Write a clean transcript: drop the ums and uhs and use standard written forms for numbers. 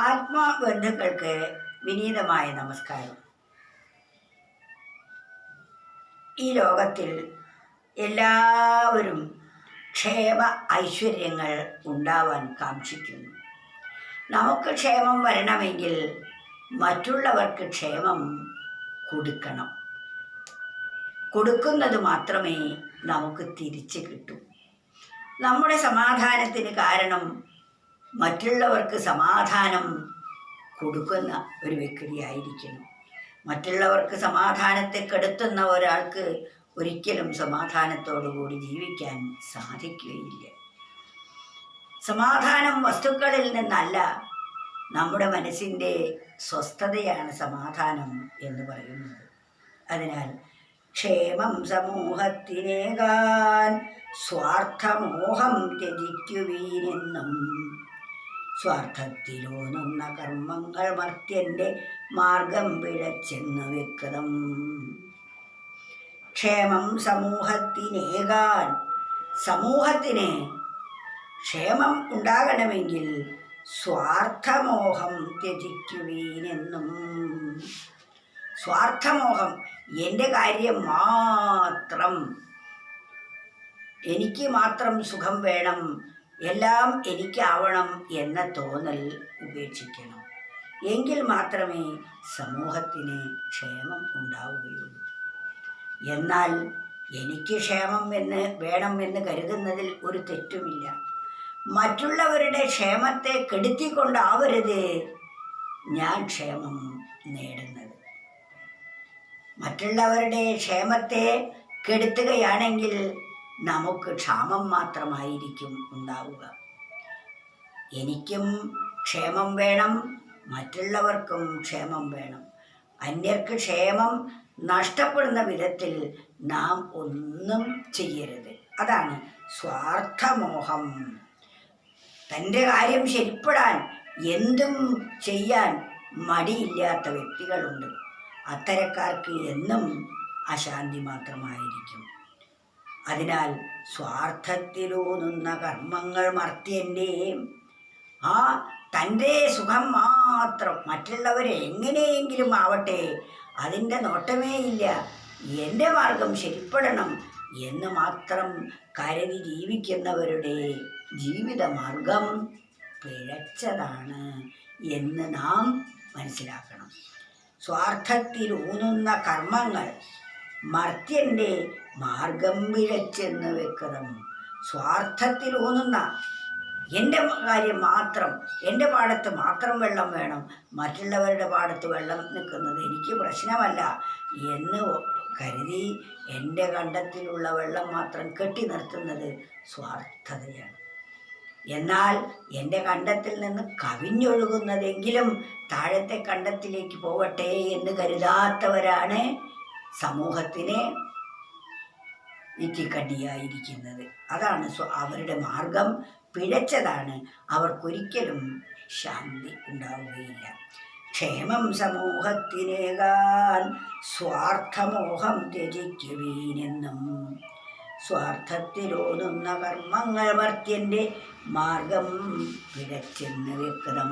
ആത്മബന്ധുക്കൾക്ക് വിനീതമായ നമസ്കാരം. ഈ ലോകത്തിൽ എല്ലാവരും ക്ഷേമ ഐശ്വര്യങ്ങൾ ഉണ്ടാവാൻ കാക്ഷിക്കുന്നു. നമുക്ക് ക്ഷേമം വരണമെങ്കിൽ മറ്റുള്ളവർക്ക് ക്ഷേമം കൊടുക്കണം. കൊടുക്കുന്നത് മാത്രമേ നമുക്ക് തിരിച്ചു കിട്ടൂ. നമ്മുടെ സമാധാനത്തിന് കാരണം മറ്റുള്ളവർക്ക് സമാധാനം കൊടുക്കുന്ന ഒരു വ്യക്തിയായിരിക്കണം. മറ്റുള്ളവർക്ക് സമാധാനത്തെ കെടുത്തുന്ന ഒരാൾക്ക് ഒരിക്കലും സമാധാനത്തോടുകൂടി ജീവിക്കാൻ സാധിക്കുകയില്ല. സമാധാനം വസ്തുക്കളിൽ നിന്നല്ല, നമ്മുടെ മനസ്സിൻ്റെ സ്വസ്ഥതയാണ് സമാധാനം എന്ന് പറയുന്നത്. അതിനാൽ ക്ഷേമം സമൂഹത്തിനേകാൻ സ്വാർത്ഥമോഹം ത്യജിക്കുവീനെന്നും സ്വാർത്ഥത്തിലൂന്നുന്ന കർമ്മങ്ങൾ മർത്യൻ്റെ മാർഗം പിഴച്ചെന്ന് വ്യക്തം. ക്ഷേമം സമൂഹത്തിനേകാൻ, സമൂഹത്തിന് ക്ഷേമം ഉണ്ടാകണമെങ്കിൽ സ്വാർത്ഥമോഹം ത്യജിക്കുവീനെന്നും. സ്വാർത്ഥമോഹം, എൻ്റെ കാര്യം മാത്രം, എനിക്ക് മാത്രം സുഖം വേണം, എല്ലാം എനിക്കാവണം എന്ന തോന്നൽ ഉപേക്ഷിക്കണം. എങ്കിൽ മാത്രമേ സമൂഹത്തിന് ക്ഷേമം ഉണ്ടാവുകയുള്ളൂ. എന്നാൽ എനിക്ക് ക്ഷേമം വേണമെന്ന് കരുതുന്നതിൽ ഒരു തെറ്റുമില്ല. മറ്റുള്ളവരുടെ ക്ഷേമത്തെ കെടുത്തിക്കൊണ്ടാവരുത് ഞാൻ ക്ഷേമം നേടുന്നത്. മറ്റുള്ളവരുടെ ക്ഷേമത്തെ കെടുത്തുകയാണെങ്കിൽ നമുക്ക് ക്ഷാമം മാത്രമായിരിക്കും ഉണ്ടാവുക. എനിക്കും ക്ഷേമം വേണം, മറ്റുള്ളവർക്കും ക്ഷേമം വേണം. അന്യർക്ക് ക്ഷേമം നഷ്ടപ്പെടുന്ന വിധത്തിൽ നാം ഒന്നും ചെയ്യരുത്. അതാണ് സ്വാർത്ഥമോഹം. തൻ്റെ കാര്യം ശരിപ്പെടാൻ എന്തും ചെയ്യാൻ മടിയില്ലാത്ത വ്യക്തികളുണ്ട്. അത്തരക്കാർക്ക് എന്നും അശാന്തി മാത്രമായിരിക്കും. അതിനാൽ സ്വാർത്ഥത്തിലൂന്നുന്ന കർമ്മങ്ങൾ മർത്യൻ്റെ, തൻ്റെ സുഖം മാത്രം, മറ്റുള്ളവരെ എങ്ങനെയെങ്കിലും ആവട്ടെ അതിൻ്റെ നോട്ടമേ ഇല്ല, എൻ്റെ മാർഗം ശരിപ്പെടണം എന്ന് മാത്രം കരുതി ജീവിക്കുന്നവരുടെ ജീവിതമാർഗം പിഴച്ചതാണ് എന്ന് നാം മനസ്സിലാക്കണം. സ്വാർത്ഥത്തിലൂന്നുന്ന കർമ്മങ്ങൾ മർത്യൻ്റെ മാർഗം പിഴച്ചെന്ന് വ്യക്തം. സ്വാർത്ഥത്തിലൂന്നുന്ന, എൻ്റെ കാര്യം മാത്രം, എൻ്റെ പാടത്ത് മാത്രം വെള്ളം വേണം, മറ്റുള്ളവരുടെ പാടത്ത് വെള്ളം നിൽക്കുന്നത് എനിക്ക് പ്രശ്നമല്ല എന്ന് കരുതി എൻ്റെ കണ്ടത്തിലുള്ള വെള്ളം മാത്രം കെട്ടി നിർത്തുന്നത് സ്വാർത്ഥതയാണ്. എന്നാൽ എൻ്റെ കണ്ടത്തിൽ നിന്ന് കവിഞ്ഞൊഴുകുന്നതെങ്കിലും താഴത്തെ കണ്ടത്തിലേക്ക് പോകട്ടെ എന്ന് കരുതാത്തവരാണ് സമൂഹത്തിന് ഇറ്റിക്കടിയായിരിക്കുന്നത്. അതാണ് അവരുടെ മാർഗം പിഴച്ചതാണ്. അവർക്കൊരിക്കലും ശാന്തി ഉണ്ടാവുകയില്ല. ക്ഷേമം സമൂഹത്തിനേകാൻ സ്വാർത്ഥമോഹം ത്യജിക്കുവീനെന്നും സ്വാർത്ഥത്തിലൂന്നുന്ന കർമ്മങ്ങൾ മർത്യൻ്റെ മാർഗം പിഴച്ചെന്ന് വ്യക്തം.